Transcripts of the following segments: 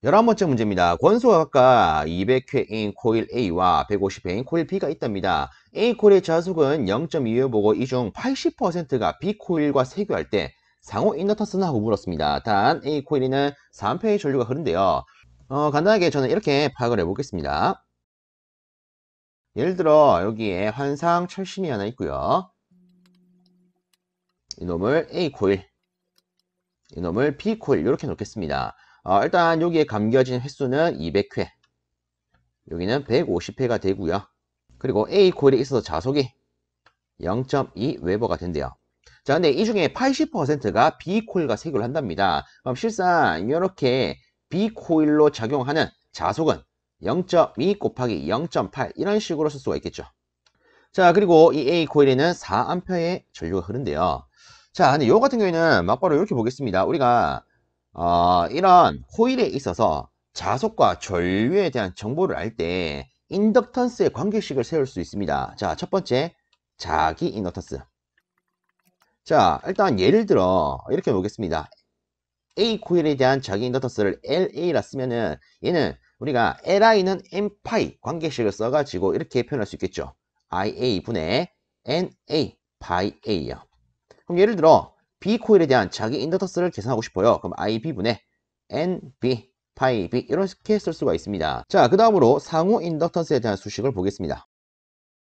11번째 문제입니다. 권수가 각각 200회인 코일 A와 150회인 코일 B가 있답니다. A 코일의 자속은 0.2회 보고 이 중 80%가 B 코일과 세교할 때 상호 인덕턴스는 하고 물었습니다. 단 A 코일에는 3회의 전류가 흐른대요. 간단하게 저는 이렇게 파악을 해보겠습니다. 예를 들어 여기에 환상 철심이 하나 있고요. 이놈을 A 코일, 이놈을 B 코일 이렇게 놓겠습니다. 일단 여기에 감겨진 횟수는 200회, 여기는 150회가 되고요. 그리고 A 코일에 있어서 자속이 0.2 웨버가 된대요. 자, 근데 이 중에 80%가 B 코일과 세교를 한답니다. 그럼 실상 이렇게 B 코일로 작용하는 자속은 0.2 곱하기 0.8 이런 식으로 쓸 수가 있겠죠. 자, 그리고 이 A 코일에는 4A의 전류가 흐른대요. 자, 근데 요 같은 경우에는 막바로 이렇게 보겠습니다. 우리가 이런 코일에 있어서 자속과 전류에 대한 정보를 알 때 인덕턴스의 관계식을 세울 수 있습니다. 자, 첫 번째, 자기 인덕턴스. 자, 일단 예를 들어 이렇게 보겠습니다. A 코일에 대한 자기 인덕턴스를 LA라 쓰면은 얘는 우리가 LI는 N파이 관계식을 써가지고 이렇게 표현할 수 있겠죠. IA 분의 NA 파이 A요. 그럼 예를 들어 B 코일에 대한 자기 인덕턴스를 계산하고 싶어요. 그럼 IB분의 NB 파이 B 이렇게 쓸 수가 있습니다. 자, 그 다음으로 상호 인덕턴스에 대한 수식을 보겠습니다.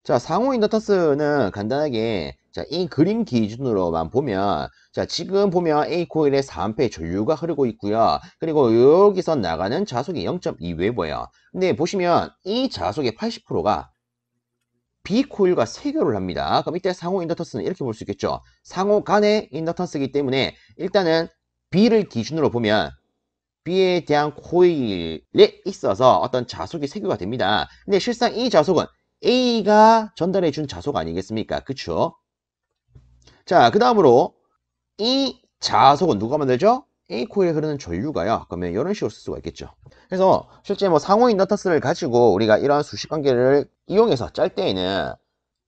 자, 상호 인덕턴스는 간단하게 자, 이 그림 기준으로만 보면 자, 지금 보면 A 코일에 4A 전류가 흐르고 있고요. 그리고 여기서 나가는 자속이 0.2웨버예요. 근데 보시면 이 자속의 80%가 B 코일과 세교를 합니다. 그럼 이때 상호 인덕턴스는 이렇게 볼 수 있겠죠. 상호 간의 인덕턴스이기 때문에 일단은 B를 기준으로 보면 B에 대한 코일에 있어서 어떤 자속이 세교가 됩니다. 근데 실상 이 자속은 A가 전달해 준 자속 아니겠습니까? 그쵸? 자, 그 다음으로 이 자속은 누가 만들죠? A 코일에 흐르는 전류가요. 그러면 이런 식으로 쓸 수가 있겠죠. 그래서 실제 뭐 상호 인덕턴스를 가지고 우리가 이러한 수식 관계를 이용해서 짤 때에는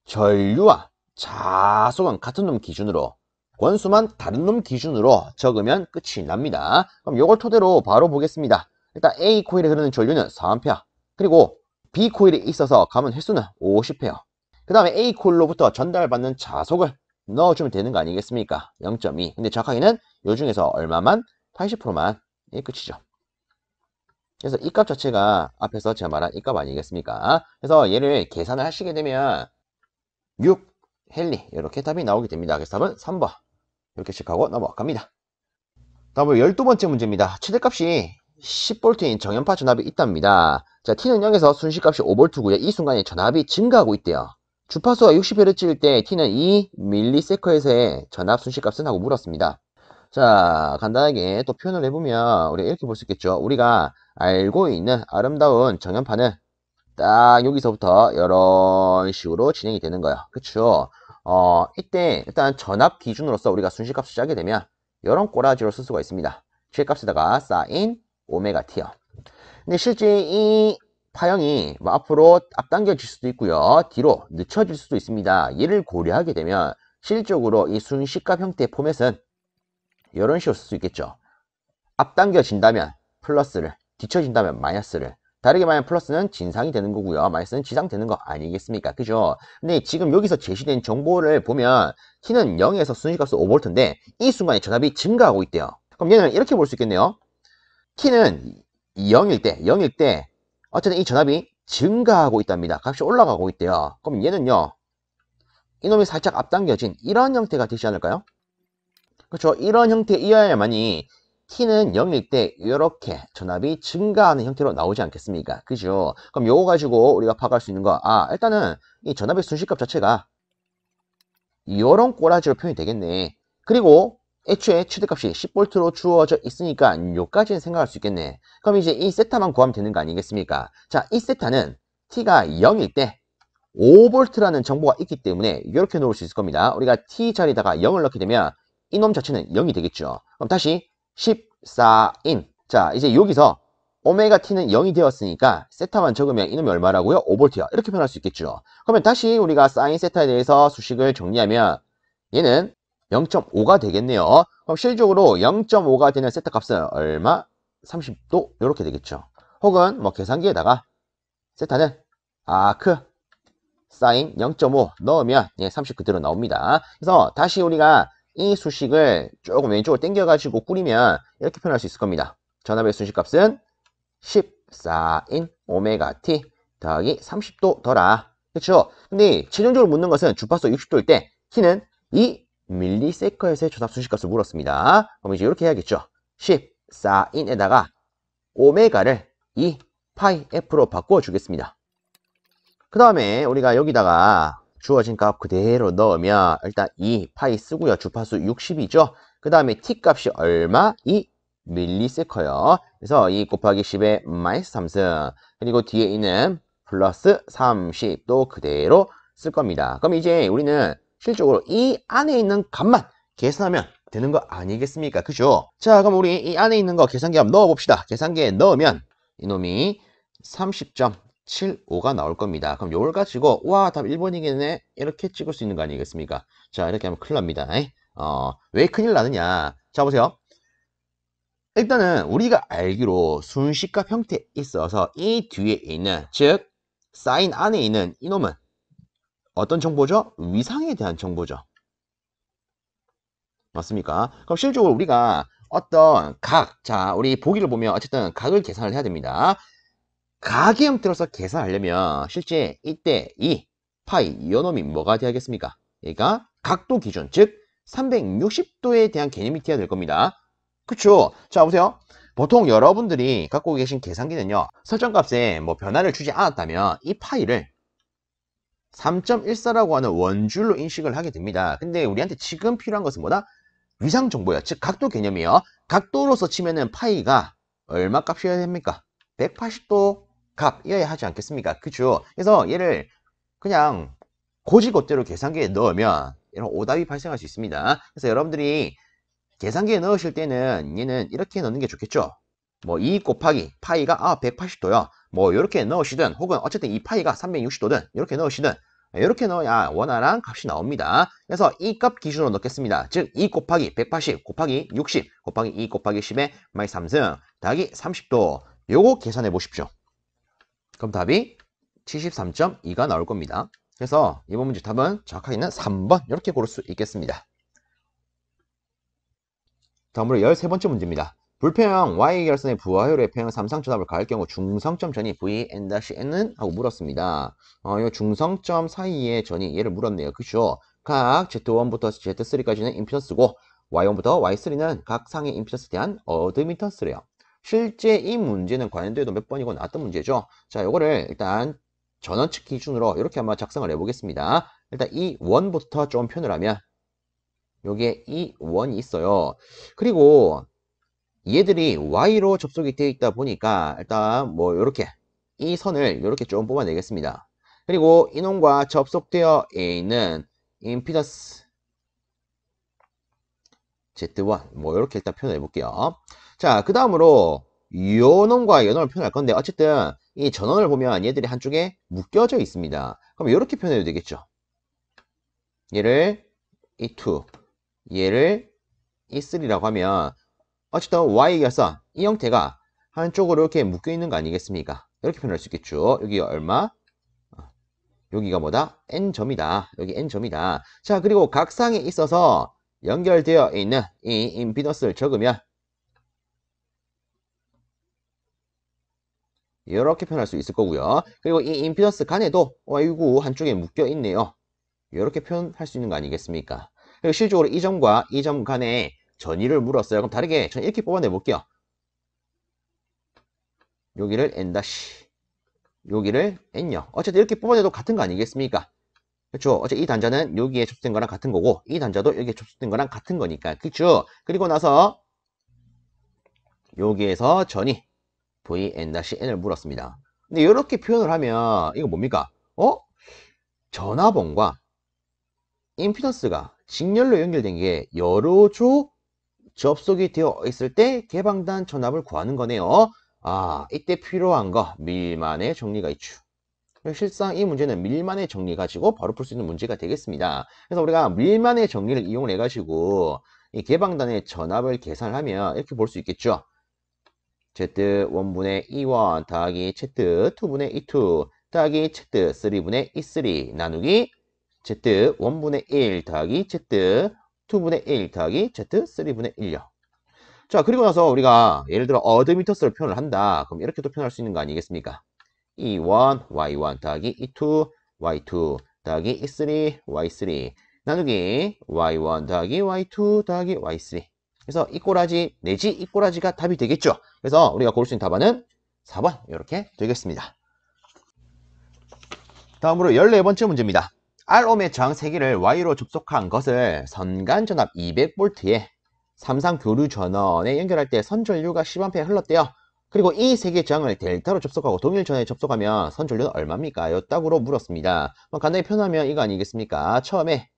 전류와 자속은 같은 놈 기준으로 원수만 다른 놈 기준으로 적으면 끝이 납니다. 그럼 이걸 토대로 바로 보겠습니다. 일단 A 코일에 흐르는 전류는 4A, 그리고 B 코일에 있어서 감은 횟수는 50회요. 그 다음에 A 코일로부터 전달받는 자속을 넣어주면 되는 거 아니겠습니까? 0.2. 근데 정확하게는 요 중에서 얼마만? 80%만. 이 끝이죠. 그래서 이 값 자체가 앞에서 제가 말한 이 값 아니겠습니까? 그래서 얘를 계산을 하시게 되면 6, 헨리 이렇게 답이 나오게 됩니다. 그래서 답은 3번 이렇게 체크하고 넘어갑니다. 다음으로 12번째 문제입니다. 최대값이 10V인 정연파 전압이 있답니다. 자, T는 0에서 순식값이 5V고요. 이 순간에 전압이 증가하고 있대요. 주파수가 60Hz일 때 T는 2ms에서의 전압 순식값은 하고 물었습니다. 자, 간단하게 또 표현을 해보면 우리가 이렇게 볼 수 있겠죠. 우리가 알고 있는 아름다운 정연파는 딱 여기서부터 이런 식으로 진행이 되는 거예요. 그쵸? 이때 일단 전압 기준으로서 우리가 순식값을 짜게 되면 이런 꼬라지로 쓸 수가 있습니다. 실값에다가 사인 오메가 t요. 근데 실제 이 파형이 뭐 앞으로 앞당겨질 수도 있고요. 뒤로 늦춰질 수도 있습니다. 얘를 고려하게 되면 실질적으로 이 순식값 형태의 포맷은 이런 식으로 쓸 수 있겠죠. 앞당겨진다면 플러스를, 뒤쳐진다면 마이너스를. 다르게 말하면 플러스는 진상이 되는 거고요. 마이너스는 지상 되는 거 아니겠습니까? 그죠? 근데 지금 여기서 제시된 정보를 보면 T는 0에서 순식값은 5V인데 이 순간에 전압이 증가하고 있대요. 그럼 얘는 이렇게 볼 수 있겠네요. T는 0일 때 어쨌든 이 전압이 증가하고 있답니다. 값이 올라가고 있대요. 그럼 얘는요. 이놈이 살짝 앞당겨진 이런 형태가 되지 않을까요? 그렇죠. 이런 형태이어야만이 T는 0일 때 이렇게 전압이 증가하는 형태로 나오지 않겠습니까? 그죠? 그럼 요거 가지고 우리가 파악할 수 있는 거, 일단은 이 전압의 순식값 자체가 이런 꼬라지로 표현이 되겠네. 그리고 애초에 최대값이 10V로 주어져 있으니까 요까지는 생각할 수 있겠네. 그럼 이제 이 세타만 구하면 되는 거 아니겠습니까? 자, 이 세타는 T가 0일 때 5V라는 정보가 있기 때문에 이렇게 놓을 수 있을 겁니다. 우리가 T 자리에다가 0을 넣게 되면 이놈 자체는 0이 되겠죠. 그럼 다시 14인. 자, 이제 여기서 오메가 t는 0이 되었으니까 세타만 적으면 이놈이 얼마라고요? 5V야. 이렇게 표현할 수 있겠죠. 그러면 다시 우리가 사인 세타에 대해서 수식을 정리하면 얘는 0.5가 되겠네요. 그럼 실질적으로 0.5가 되는 세타 값은 얼마? 30도 이렇게 되겠죠. 혹은 뭐 계산기에다가 세타는 아크 사인 0.5 넣으면 30 그대로 나옵니다. 그래서 다시 우리가 이 수식을 조금 왼쪽으로 당겨가지고 꾸리면 이렇게 표현할 수 있을 겁니다. 전압의 순식값은 14인 오메가 t 더하기 30도 더라. 그렇죠? 근데 최종적으로 묻는 것은 주파수 60도일 때 t는 2ms에서의 전압 순식값을 물었습니다. 그럼 이제 이렇게 해야겠죠. 14인에다가 오메가를 2파이 f로 바꿔주겠습니다. 그 다음에 우리가 여기다가 주어진 값 그대로 넣으면 일단 2파이 쓰고요. 주파수 60이죠. 그 다음에 t 값이 얼마? 2ms예요. 그래서 2 곱하기 10의 마이너스 3승 그리고 뒤에 있는 플러스 30도 그대로 쓸 겁니다. 그럼 이제 우리는 실질적으로 이 안에 있는 값만 계산하면 되는 거 아니겠습니까? 그죠? 자, 그럼 우리 이 안에 있는 거 계산기에 한번 넣어봅시다. 계산기에 넣으면 이놈이 30.75가 나올 겁니다. 그럼 요걸 가지고 와, 답 1번이겠네 이렇게 찍을 수 있는 거 아니겠습니까? 자, 이렇게 하면 큰일 납니다. 왜 큰일 나느냐? 자, 보세요. 일단은 우리가 알기로 순식값 형태에 있어서 이 뒤에 있는 즉 사인 안에 있는 이놈은 어떤 정보죠? 위상에 대한 정보죠. 맞습니까? 그럼 실질적으로 우리가 어떤 각, 자, 우리 보기를 보면 어쨌든 각을 계산을 해야 됩니다. 각의 형태로서 계산하려면 실제 이때 이 파이 이놈이 뭐가 돼야겠습니까? 그러니까 각도 기준, 즉 360도에 대한 개념이 돼야 될 겁니다. 그쵸? 자, 보세요. 보통 여러분들이 갖고 계신 계산기는요, 설정값에 뭐 변화를 주지 않았다면 이 파이를 3.14라고 하는 원줄로 인식을 하게 됩니다. 근데 우리한테 지금 필요한 것은 뭐다? 위상 정보예요. 즉 각도 개념이요. 각도로서 치면은 파이가 얼마 값이어야 됩니까? 180도 값이어야 하지 않겠습니까? 그죠? 그래서 얘를 그냥 고지고대로 계산기에 넣으면 이런 오답이 발생할 수 있습니다. 그래서 여러분들이 계산기에 넣으실 때는 얘는 이렇게 넣는 게 좋겠죠? 뭐 2 곱하기 파이가 180도요. 뭐 이렇게 넣으시든 혹은 어쨌든 이 파이가 360도든 이렇게 넣으시든 이렇게 넣어야 원활한 값이 나옵니다. 그래서 이 값 기준으로 넣겠습니다. 즉 2 곱하기 180 곱하기 60 곱하기 2 곱하기 10의 마이너스 3승 더하기 30도 요거 계산해 보십시오. 그럼 답이 73.2가 나올 겁니다. 그래서 이번 문제 답은 정확하게는 3번 이렇게 고를 수 있겠습니다. 다음으로 13번째 문제입니다. 불평형 Y결선의 부하율의 평형 3상전압을 가할 경우 중성점 전이 Vn-N은? 하고 물었습니다. 이 중성점 사이의 전이 얘를 물었네요. 그죠? 각 Z1부터 Z3까지는 임피던스고 Y1부터 Y3는 각 상의 임피던스에 대한 어드미턴스래요. 실제 이 문제는 관련돼도 몇 번이고 나왔던 문제죠. 자, 요거를 일단 전원측 기준으로 이렇게 한번 작성을 해보겠습니다. 일단 이 원부터 좀 표현을 하면 여기에 이 원이 있어요. 그리고 얘들이 Y로 접속이 되어 있다 보니까 일단 뭐 이렇게 이 선을 이렇게 좀 뽑아내겠습니다. 그리고 이놈과 접속되어 있는 임피던스 Z1 뭐 이렇게 일단 표현해 볼게요. 자, 그 다음으로 요놈과 요놈을 표현할 건데 어쨌든 이 전원을 보면 얘들이 한쪽에 묶여져 있습니다. 그럼 이렇게 표현해도 되겠죠. 얘를 E2 얘를 E3라고 하면 어쨌든 Y결선 이 형태가 한쪽으로 이렇게 묶여 있는 거 아니겠습니까? 이렇게 표현할 수 있겠죠. 여기 얼마? 여기가 뭐다? N점이다. 여기 N점이다. 자, 그리고 각 상에 있어서 연결되어 있는 이 임피던스를 적으면 이렇게 표현할 수 있을 거고요. 그리고 이 임피던스 간에도 아이고 한쪽에 묶여 있네요. 이렇게 표현할 수 있는 거 아니겠습니까? 그리고 실질적으로 이 점과 이 점 간에 전위를 물었어요. 그럼 다르게 저는 이렇게 뽑아내 볼게요. 여기를 N-, 여기를 N요. 어쨌든 이렇게 뽑아내도 같은 거 아니겠습니까? 그렇죠? 어차피 이 단자는 여기에 접속된 거랑 같은 거고 이 단자도 여기에 접속된 거랑 같은 거니까. 그렇죠? 그리고 나서 여기에서 전이 Vn-N을 물었습니다. 근데 이렇게 표현을 하면 이거 뭡니까? 전화번과 임피던스가 직렬로 연결된 게 여러 조 접속이 되어 있을 때 개방단 전압을 구하는 거네요. 이때 필요한 거 밀만의 정리가 있죠. 실상 이 문제는 밀만의 정리 가지고 바로 풀 수 있는 문제가 되겠습니다. 그래서 우리가 밀만의 정리를 이용해 가지고 이 개방단의 전압을 계산을 하면 이렇게 볼 수 있겠죠. Z1분의 E1 더하기 Z2분의 E2 더하기 Z3분의 E3 나누기 Z1분의 1 더하기 Z2분의 1 더하기 Z3분의 1요. 자, 그리고 나서 우리가 예를 들어 어드미터스를 표현을 한다. 그럼 이렇게도 표현할 수 있는 거 아니겠습니까? E1, Y1 더하기 E2, Y2 더하기 E3, Y3 나누기 Y1 더하기 Y2 더하기 Y3. 그래서 이 꼬라지 내지 이 꼬라지가 답이 되겠죠. 그래서 우리가 고를 수 있는 답안은 4번 이렇게 되겠습니다. 다음으로 14번째 문제입니다. R옴의 저항 3개를 Y로 접속한 것을 선간전압 200V에 삼상 교류 전원에 연결할 때 선전류가 10A 흘렀대요. 그리고 이 3개 저항을 델타로 접속하고 동일 전원에 접속하면 선전류는 얼마입니까? 요 딱으로 물었습니다. 간단히 표현하면 이거 아니겠습니까? 처음에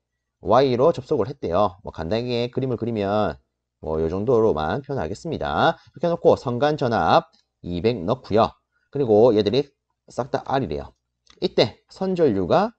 Y로 접속을 했대요. 간단하게 그림을 그리면 요 정도로만 표현하겠습니다. 이렇게 놓고 선간전압 200 넣고요. 그리고 얘들이 싹 다 R이래요. 이때 선전류가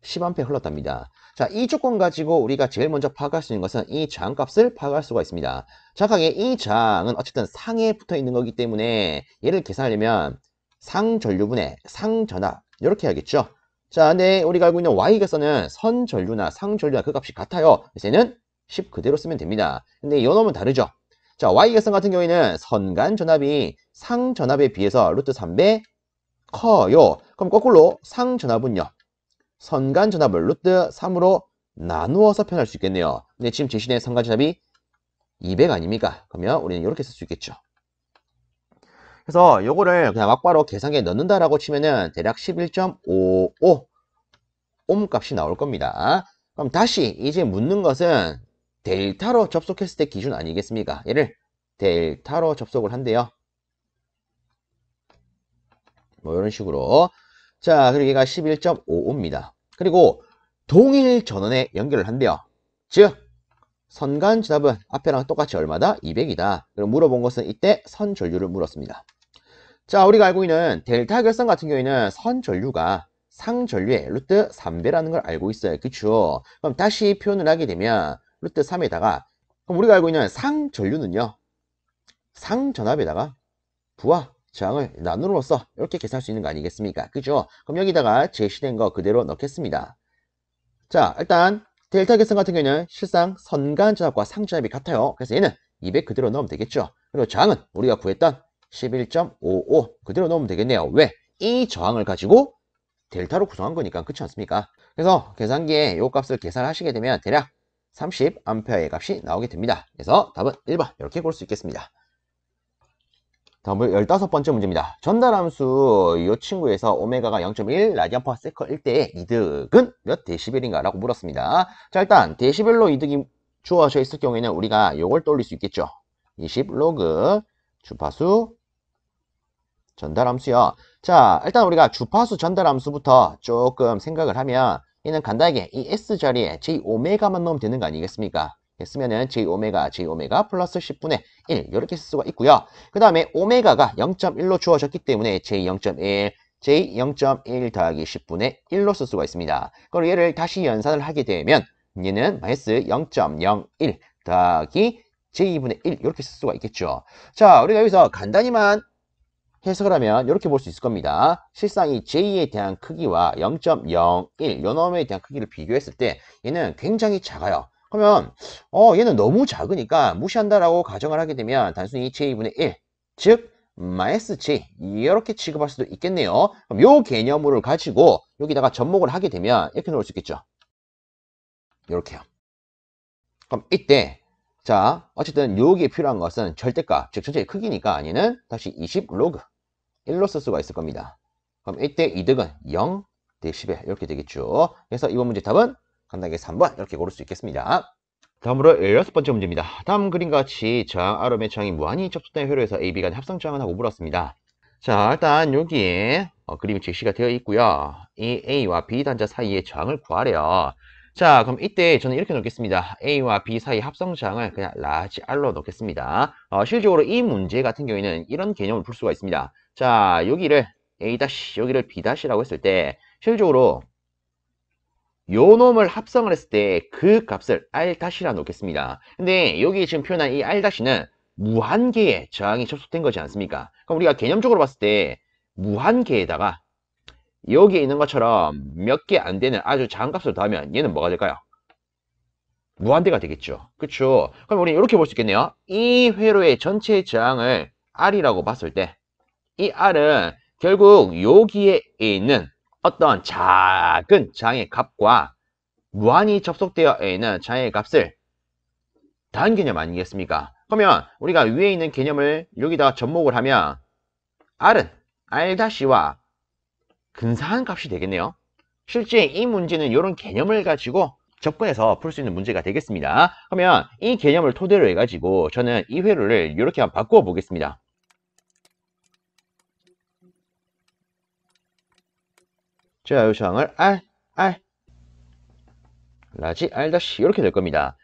10A 흘렀답니다. 자, 이 조건 가지고 우리가 제일 먼저 파악할 수 있는 것은 이 저항값을 파악할 수가 있습니다. 정확하게 이 저항은 어쨌든 상에 붙어 있는 거기 때문에 얘를 계산하려면 상전류분의 상전압 이렇게 해야겠죠. 자, 근데 우리가 알고 있는 Y객선은 선전류나 상전류나 그 값이 같아요. 그래서 얘는 10 그대로 쓰면 됩니다. 근데 이 놈은 다르죠. 자, Y객선 같은 경우에는 선간전압이 상전압에 비해서 루트 3배 커요. 그럼 거꾸로 상전압은요. 선간전압을 루트 3으로 나누어서 표현할 수 있겠네요. 근데 지금 제시된 선간전압이 200 아닙니까? 그러면 우리는 이렇게 쓸 수 있겠죠. 그래서 요거를 그냥 막바로 계산기에 넣는다라고 치면은 대략 11.55 옴 값이 나올 겁니다. 그럼 다시 이제 묻는 것은 델타로 접속했을 때 기준 아니겠습니까? 얘를 델타로 접속을 한대요. 이런 식으로. 자, 그리고 얘가 11.55입니다. 그리고 동일 전원에 연결을 한대요. 즉, 선간전압은 앞에랑 똑같이 얼마다? 200이다. 그리고 물어본 것은 이때 선전류를 물었습니다. 자, 우리가 알고 있는 델타 결선 같은 경우에는 선전류가 상전류의 루트 3배라는 걸 알고 있어요. 그쵸? 그럼 다시 표현을 하게 되면 루트 3에다가 그럼 우리가 알고 있는 상전류는요. 상전압에다가 부하 저항을 나눔으로써 이렇게 계산할 수 있는 거 아니겠습니까? 그죠? 그럼 여기다가 제시된 거 그대로 넣겠습니다. 자, 일단 델타 계선 같은 경우에는 실상 선간전압과 상전압이 같아요. 그래서 얘는 200 그대로 넣으면 되겠죠. 그리고 저항은 우리가 구했던 11.55 그대로 넣으면 되겠네요. 왜? 이 저항을 가지고 델타로 구성한 거니까. 그렇지 않습니까? 그래서 계산기에 이 값을 계산하시게 되면 대략 30A의 값이 나오게 됩니다. 그래서 답은 1번 이렇게 고를 수 있겠습니다. 다음으로 15번째 문제입니다. 전달함수 이 친구에서 오메가가 0.1 라디안 퍼 세컨일 때의 이득은 몇 데시벨인가 라고 물었습니다. 자, 일단 데시벨로 이득이 주어져 있을 경우에는 우리가 이걸 떠올릴 수 있겠죠. 20 로그 주파수 전달함수요. 자, 일단 우리가 주파수 전달함수부터 조금 생각을 하면 얘는 간단하게 이 S 자리에 J 오메가만 넣으면 되는 거 아니겠습니까? 했으면은 J 오메가 플러스 10분의 1 이렇게 쓸 수가 있고요. 그 다음에 오메가가 0.1로 주어졌기 때문에 J 0.1 더하기 10분의 1로 쓸 수가 있습니다. 그리고 얘를 다시 연산을 하게 되면 얘는 마이너스 0.01 더하기 J분의 1 이렇게 쓸 수가 있겠죠. 자, 우리가 여기서 간단히만 해석을 하면 이렇게 볼 수 있을 겁니다. 실상 이 J에 대한 크기와 0.01 요놈에 대한 크기를 비교했을 때 얘는 굉장히 작아요. 그러면 얘는 너무 작으니까 무시한다라고 가정을 하게 되면 단순히 J분의 1, 즉 마이너스 J 이렇게 취급할 수도 있겠네요. 그럼 요 개념을 가지고 여기다가 접목을 하게 되면 이렇게 놓을 수 있겠죠. 이렇게요. 그럼 이때 자 어쨌든 여기에 필요한 것은 절대값, 즉 전체의 크기니까 얘는 다시 20 로그 1로 쓸 수가 있을 겁니다. 그럼 이때 이득은 0 데시벨 이렇게 되겠죠. 그래서 이번 문제 답은 간단하게 3번 이렇게 고를 수 있겠습니다. 다음으로 16번째 문제입니다. 다음 그림과 같이 저항 R음의 저항이 무한히 접속된 회로에서 AB 간의 합성 저항은 하고 물었습니다. 자, 일단 여기에 그림이 제시가 되어 있고요. 이 A와 B 단자 사이의 저항을 구하래요. 자, 그럼 이때 저는 이렇게 놓겠습니다. A와 B 사이 합성 저항을 그냥 라지 R로 놓겠습니다. 실질적으로 이 문제 같은 경우에는 이런 개념을 풀 수가 있습니다. 자, 여기를 A-, 여기를 B-라고 했을 때 실질적으로 요 놈을 합성을 했을 때 그 값을 R-라 놓겠습니다. 근데 여기 지금 표현한 이 R-는 무한개의 저항이 접속된 거지 않습니까? 그럼 우리가 개념적으로 봤을 때 무한개에다가 여기에 있는 것처럼 몇 개 안 되는 아주 작은 값을 더하면 얘는 뭐가 될까요? 무한대가 되겠죠. 그쵸? 그럼 우리 이렇게 볼 수 있겠네요. 이 회로의 전체 저항을 R이라고 봤을 때 이 R은 결국 여기에 있는 어떤 작은 저항의 값과 무한히 접속되어 있는 저항의 값을 더한 개념 아니겠습니까? 그러면 우리가 위에 있는 개념을 여기다가 접목을 하면 R은 R-와 근사한 값이 되겠네요. 실제 이 문제는 이런 개념을 가지고 접근해서 풀 수 있는 문제가 되겠습니다. 그러면 이 개념을 토대로 해가지고 저는 이 회로를 이렇게 한번 바꾸어 보겠습니다. 자, 이 저항을 R, 라지 R' 이렇게 될 겁니다.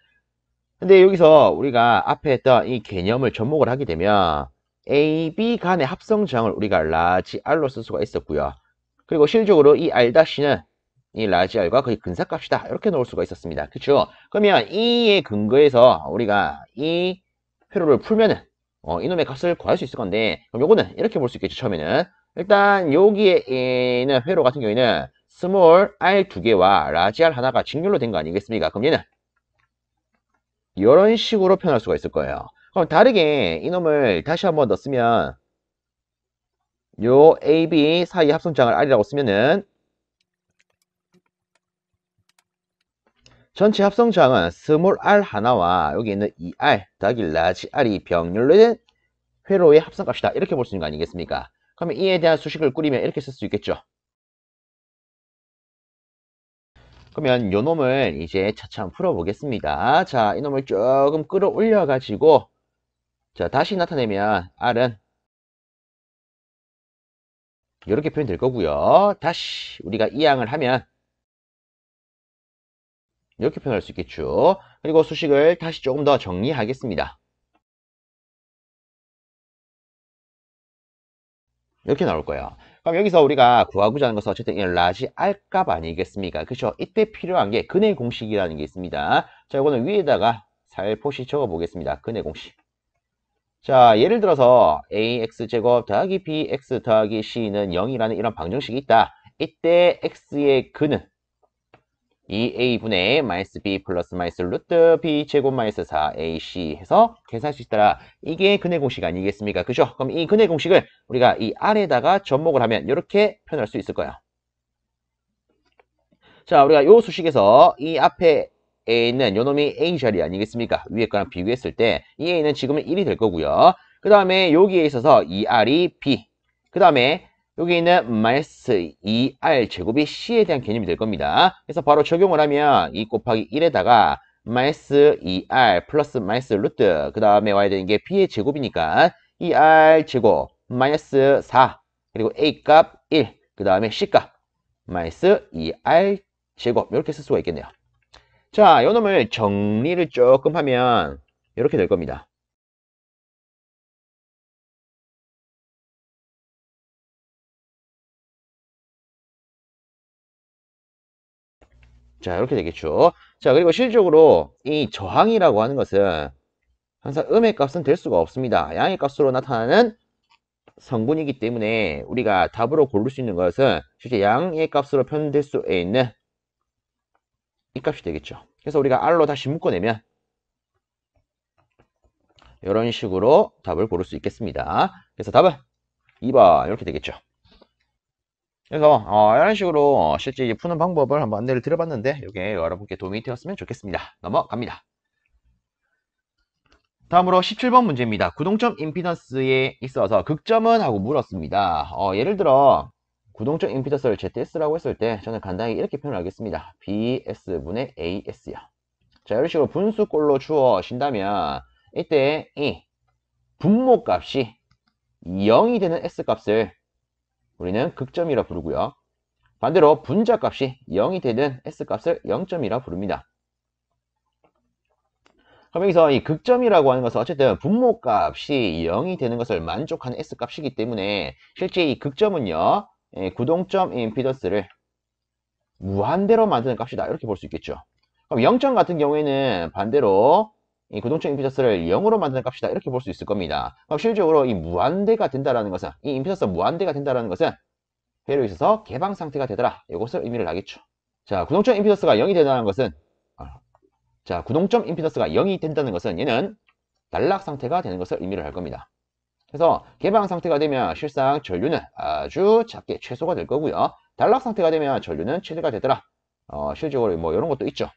근데 여기서 우리가 앞에 했던 이 개념을 접목을 하게 되면 A, B 간의 합성 저항을 우리가 라지 R로 쓸 수가 있었고요. 그리고 실적으로 이 R-는 이 라지 R과 거의 근사값이다 이렇게 놓을 수가 있었습니다. 그쵸? 그러면 이에 근거해서 우리가 이 회로를 풀면은 이놈의 값을 구할 수 있을 건데, 그럼 요거는 이렇게 볼 수 있겠죠. 처음에는 일단 여기에 있는 회로 같은 경우에는 스몰 R 2개와 라지 R 하나가 직렬로 된 거 아니겠습니까? 그럼 얘는 이런 식으로 표현할 수가 있을 거예요. 그럼 다르게 이놈을 다시 한번 넣었으면 요 A, B 사이 합성장을 R이라고 쓰면은 전체 합성장은 스몰 r 하나와 여기 있는 2r 더하기 라지 r이 병렬로 된 회로의 합성값이다. 이렇게 볼 수 있는 거 아니겠습니까? 그러면 이에 대한 수식을 꾸리면 이렇게 쓸 수 있겠죠. 그러면 요 놈을 이제 차차 한번 풀어보겠습니다. 자, 이 놈을 조금 끌어올려 가지고 자, 다시 나타내면 r은 이렇게 표현될 거고요. 다시 우리가 이항을 하면 이렇게 표현할 수 있겠죠. 그리고 수식을 다시 조금 더 정리하겠습니다. 이렇게 나올 거예요. 그럼 여기서 우리가 구하고자 하는 것은 어쨌든 이 라지 R 값 아니겠습니까? 그렇죠? 이때 필요한 게 근의 공식이라는 게 있습니다. 자, 이거는 위에다가 살포시 적어 보겠습니다. 근의 공식. 자, 예를 들어서 ax제곱 더하기 bx 더하기 c는 0이라는 이런 방정식이 있다. 이때 x의 근은 2a분의 마이너스 b 플러스 마이너스 루트 b 제곱 마이너스 4ac 해서 계산할 수 있더라. 이게 근의 공식 아니겠습니까? 그죠? 그럼 이 근의 공식을 우리가 이 R에다가 접목을 하면 이렇게 표현할 수 있을 거야. 자, 우리가 요 수식에서 이 앞에 있는 요 놈이 a 자리 아니겠습니까? 위에 거랑 비교했을 때 이 a는 지금은 1이 될 거고요. 그 다음에 여기에 있어서 이 R이 b. 그 다음에 여기 있는 마이너스 2R 제곱이 C에 대한 개념이 될 겁니다. 그래서 바로 적용을 하면 2 곱하기 1에다가 마이너스 2R 플러스 마이너스 루트 그 다음에 와야 되는 게 B의 제곱이니까 2R 제곱 마이너스 4 그리고 A 값 1 그 다음에 C 값 마이너스 2R 제곱 이렇게 쓸 수가 있겠네요. 자, 요 놈을 정리를 조금 하면 이렇게 될 겁니다. 자, 이렇게 되겠죠. 자, 그리고 실질적으로 이 저항이라고 하는 것은 항상 음의 값은 될 수가 없습니다. 양의 값으로 나타나는 성분이기 때문에 우리가 답으로 고를 수 있는 것은 실제 양의 값으로 표현될 수 있는 이 값이 되겠죠. 그래서 우리가 R로 다시 묶어내면 이런 식으로 답을 고를 수 있겠습니다. 그래서 답은 2번 이렇게 되겠죠. 그래서 이런 식으로 실제 푸는 방법을 한번 안내를 드려봤는데 이게 여러분께 도움이 되었으면 좋겠습니다. 넘어갑니다. 다음으로 17번 문제입니다. 구동점 임피던스에 있어서 극점은 하고 물었습니다. 예를 들어 구동점 임피던스를 ZS라고 했을 때 저는 간단히 이렇게 표현하겠습니다. BS분의 AS요. 자, 이런 식으로 분수꼴로 주어진다면 이때 이 분모값이 0이 되는 S값을 우리는 극점이라 부르고요. 반대로 분자값이 0이 되는 S값을 0점이라 부릅니다. 그럼 여기서 이 극점이라고 하는 것은 어쨌든 분모값이 0이 되는 것을 만족하는 S값이기 때문에 실제 이 극점은요, 구동점 임피던스를 무한대로 만드는 값이다. 이렇게 볼 수 있겠죠. 그럼 0점 같은 경우에는 반대로 이 구동적 임피던스를 0으로 만드는 값이다. 이렇게 볼 수 있을 겁니다. 그럼 실질적으로 이 무한대가 된다라는 것은, 이 임피던스가 무한대가 된다라는 것은 회로에 있어서 개방 상태가 되더라. 이것을 의미를 하겠죠. 자, 구동적 임피던스가 0이 된다는 것은, 자, 구동점 임피던스가 0이 된다는 것은 얘는 단락 상태가 되는 것을 의미를 할 겁니다. 그래서 개방 상태가 되면 실상 전류는 아주 작게 최소가 될 거고요. 단락 상태가 되면 전류는 최대가 되더라. 실질적으로 뭐 이런 것도 있죠.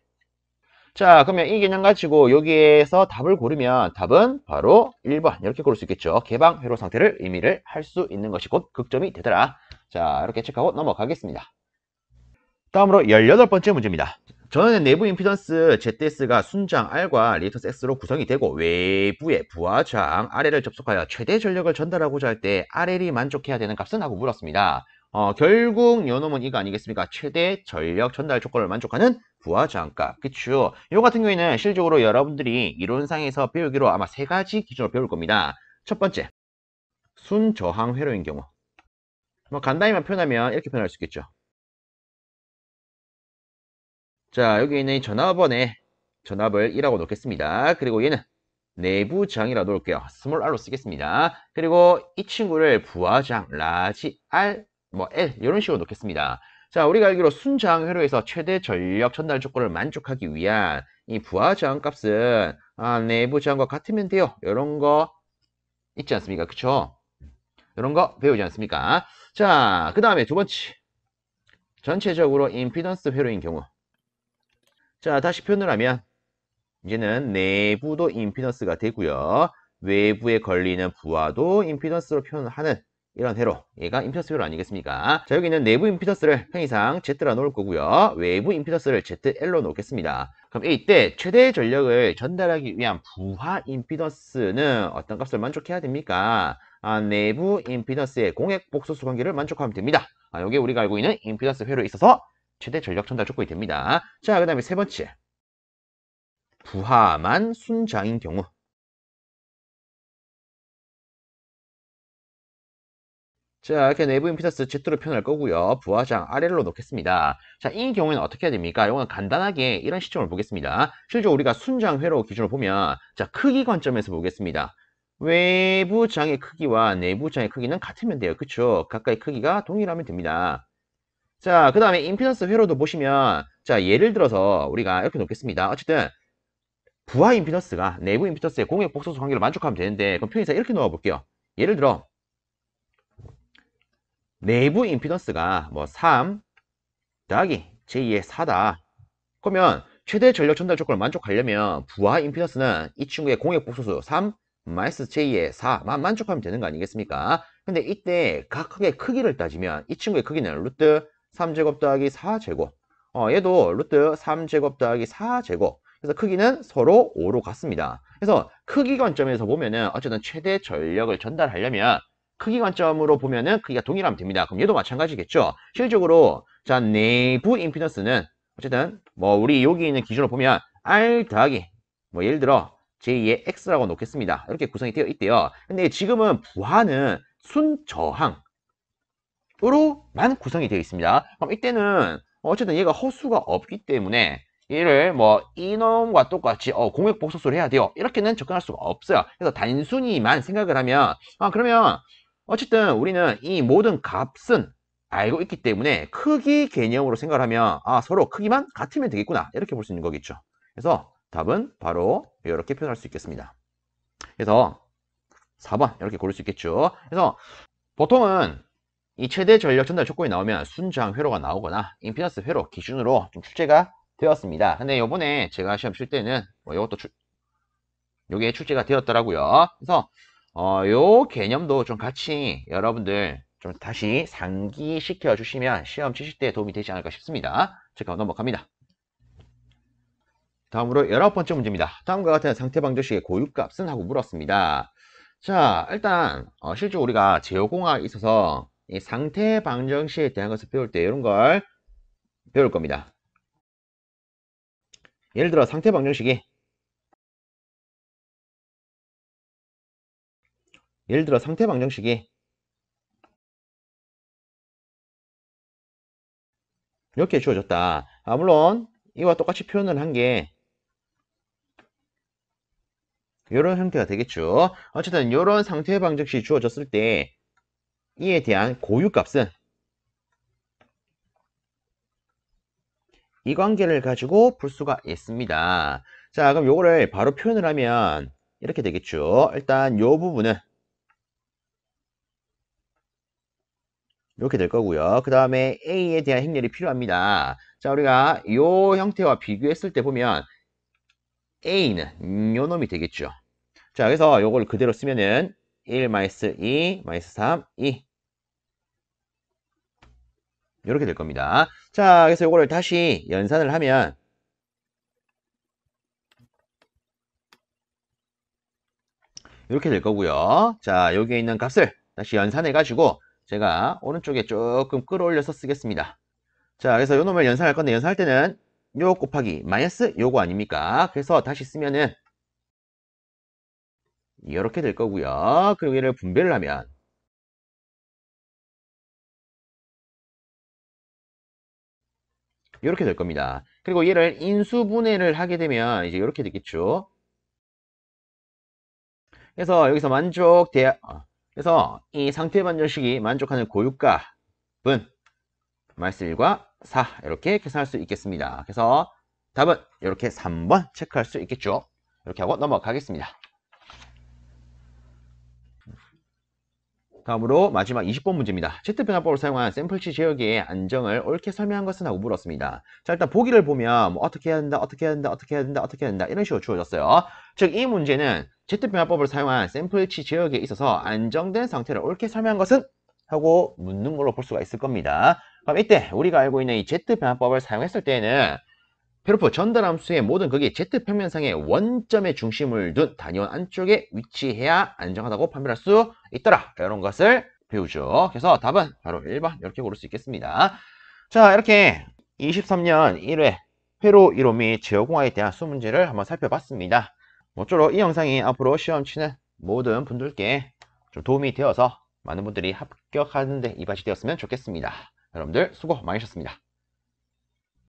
자, 그러면 이 개념 가지고 여기에서 답을 고르면 답은 바로 1번 이렇게 고를 수 있겠죠. 개방 회로 상태를 의미를 할 수 있는 것이 곧 극점이 되더라. 자, 이렇게 체크하고 넘어가겠습니다. 다음으로 18번째 문제입니다. 전원의 내부 임피던스 ZS가 순장 R과 리액턴스 X로 구성이 되고 외부의 부하장 RL을 접속하여 최대 전력을 전달하고자 할 때 RL이 만족해야 되는 값은? 하고 물었습니다. 결국 요 놈은 이거 아니겠습니까? 최대 전력 전달 조건을 만족하는 부하장값. 그쵸? 요 같은 경우에는 실질적으로 여러분들이 이론상에서 배우기로 아마 3가지 기준으로 배울 겁니다. 첫 번째, 순저항 회로인 경우. 뭐 간단히만 표현하면 이렇게 표현할 수 있겠죠. 자, 여기 있는 이 전압원에 전압을 1하고 놓겠습니다. 그리고 얘는 내부장이라고 놓을게요. 스몰 r로 쓰겠습니다. 그리고 이 친구를 부하장, 라지 R, 뭐 L 이런 식으로 놓겠습니다. 자, 우리가 알기로 순장 회로에서 최대 전력 전달 조건을 만족하기 위한 이 부하장 값은 내부장과 같으면 돼요. 이런 거 있지 않습니까? 그쵸? 이런 거 배우지 않습니까? 자, 그 다음에 두 번째. 전체적으로 임피던스 회로인 경우. 자, 다시 표현을 하면 이제는 내부도 임피던스가 되고요. 외부에 걸리는 부하도 임피던스로 표현하는 이런 회로. 얘가 임피던스 회로 아니겠습니까? 자, 여기는 내부 임피던스를 편의상 Z라 놓을 거고요. 외부 임피던스를 ZL로 놓겠습니다. 그럼 이때 최대 전력을 전달하기 위한 부하 임피던스는 어떤 값을 만족해야 됩니까? 내부 임피던스의 공액 복소수 관계를 만족하면 됩니다. 이게 우리가 알고 있는 임피던스 회로에 있어서 최대 전력 전달 조건이 됩니다. 자, 그 다음에 세 번째. 부하만 순장인 경우. 자, 이렇게 내부 임피던스 Z로 표현할 거고요. 부하장 RL로 놓겠습니다. 자, 이 경우에는 어떻게 해야 됩니까? 이거는 간단하게 이런 시점을 보겠습니다. 실제로 우리가 순장 회로 기준으로 보면, 자, 크기 관점에서 보겠습니다. 외부 장의 크기와 내부 장의 크기는 같으면 돼요. 그쵸? 각각의 크기가 동일하면 됩니다. 자, 그 다음에 임피던스 회로도 보시면, 자, 예를 들어서 우리가 이렇게 놓겠습니다. 어쨌든, 부하 임피던스가 내부 임피던스의 공역 복소수 관계를 만족하면 되는데, 그럼 편의상 이렇게 놓아 볼게요. 예를 들어 내부 임피던스가 뭐 3 더하기 j2의 4다. 그러면 최대 전력 전달 조건을 만족하려면 부하 임피던스는 이 친구의 공역 복소수 3 마이너스 j2의 4만 만족하면 되는 거 아니겠습니까? 근데 이때 각각의 크기를 따지면 이 친구의 크기는 루트 3제곱 더하기 4제곱, 얘도 루트 3제곱 더하기 4제곱. 그래서 크기는 서로 5로 같습니다. 그래서 크기 관점에서 보면은 어쨌든 최대 전력을 전달하려면 크기 관점으로 보면은 크기가 동일하면 됩니다. 그럼 얘도 마찬가지겠죠. 실질적으로 자, 내부 임피던스는 어쨌든 뭐 우리 여기 있는 기준으로 보면 R 더하기 뭐 예를 들어 j2의 x라고 놓겠습니다. 이렇게 구성이 되어 있대요. 근데 지금은 부하는 순저항으로만 구성이 되어 있습니다. 그럼 이때는 어쨌든 얘가 허수가 없기 때문에 얘를 뭐 이놈과 똑같이 공역 복소수를 해야 돼요. 이렇게는 접근할 수가 없어요. 그래서 단순히만 생각을 하면 그러면 어쨌든 우리는 이 모든 값은 알고 있기 때문에 크기 개념으로 생각을 하면 서로 크기만 같으면 되겠구나. 이렇게 볼 수 있는 거겠죠. 그래서 답은 바로 이렇게 표현할 수 있겠습니다. 그래서 4번 이렇게 고를 수 있겠죠. 그래서 보통은 이 최대 전력 전달 조건이 나오면 순장 회로가 나오거나 임피던스 회로 기준으로 좀 출제가 되었습니다. 근데 요번에 제가 시험 칠 때는 뭐 이것도 요게 출제가 되었더라고요. 그래서 요 개념도 좀 같이 여러분들 좀 다시 상기시켜 주시면 시험 치실 때 도움이 되지 않을까 싶습니다. 제가 넘어갑니다. 다음으로 19번째 문제입니다. 다음과 같은 상태 방정식의 고유값은? 하고 물었습니다. 자, 일단 실제 우리가 제어공학에 있어서 이 상태 방정식에 대한 것을 배울 때 이런 걸 배울 겁니다. 예를 들어 상태 방정식이 이렇게 주어졌다. 물론 이와 똑같이 표현을 한 게 이런 형태가 되겠죠. 어쨌든 이런 상태 방정식이 주어졌을 때 이에 대한 고유값은 이 관계를 가지고 풀 수가 있습니다. 자, 그럼 요거를 바로 표현을 하면 이렇게 되겠죠. 일단 요 부분은 이렇게 될 거고요. 그 다음에 A에 대한 행렬이 필요합니다. 자, 우리가 요 형태와 비교했을 때 보면 A는 요 놈이 되겠죠. 자, 그래서 요걸 그대로 쓰면은 1, 2, 3, 2 이렇게 될 겁니다. 자, 그래서 요거를 다시 연산을 하면 이렇게 될 거고요. 자, 여기에 있는 값을 다시 연산해 가지고 제가 오른쪽에 조금 끌어올려서 쓰겠습니다. 자, 그래서 요 놈을 연산할 건데 연산할 때는 요 곱하기 마이너스 요거 아닙니까? 그래서 다시 쓰면은 이렇게 될 거고요. 그리고 얘를 분배를 하면 이렇게 될 겁니다. 그리고 얘를 인수분해를 하게 되면 이제 이렇게 되겠죠. 그래서 여기서 그래서 이 상태 반정식이 만족하는 고유값은 마이너스 1과 4 이렇게 계산할 수 있겠습니다. 그래서 답은 이렇게 3번 체크할 수 있겠죠. 이렇게 하고 넘어가겠습니다. 다음으로 마지막 20번 문제입니다. Z변화법을 사용한 샘플치 제어기의 안정을 옳게 설명한 것은 하고 물었습니다. 자, 일단 보기를 보면 뭐 어떻게 해야 된다, 어떻게 해야 된다, 어떻게 해야 된다, 어떻게 해야 된다 이런 식으로 주어졌어요. 즉, 이 문제는 Z변화법을 사용한 샘플치 제어기에 있어서 안정된 상태를 옳게 설명한 것은 하고 묻는 걸로 볼 수가 있을 겁니다. 그럼 이때 우리가 알고 있는 이 Z변화법을 사용했을 때에는 표르프 전달함수의 모든 극이 Z평면상의 원점의 중심을 둔 단위원 안쪽에 위치해야 안정하다고 판별할 수 있더라. 이런 것을 배우죠. 그래서 답은 바로 1번 이렇게 고를 수 있겠습니다. 자, 이렇게 23년 1회 회로 이론 및 제어공학에 대한 수문제를 한번 살펴봤습니다. 모쪼록 이 영상이 앞으로 시험 치는 모든 분들께 좀 도움이 되어서 많은 분들이 합격하는 데 이바지 되었으면 좋겠습니다. 여러분들 수고 많으셨습니다.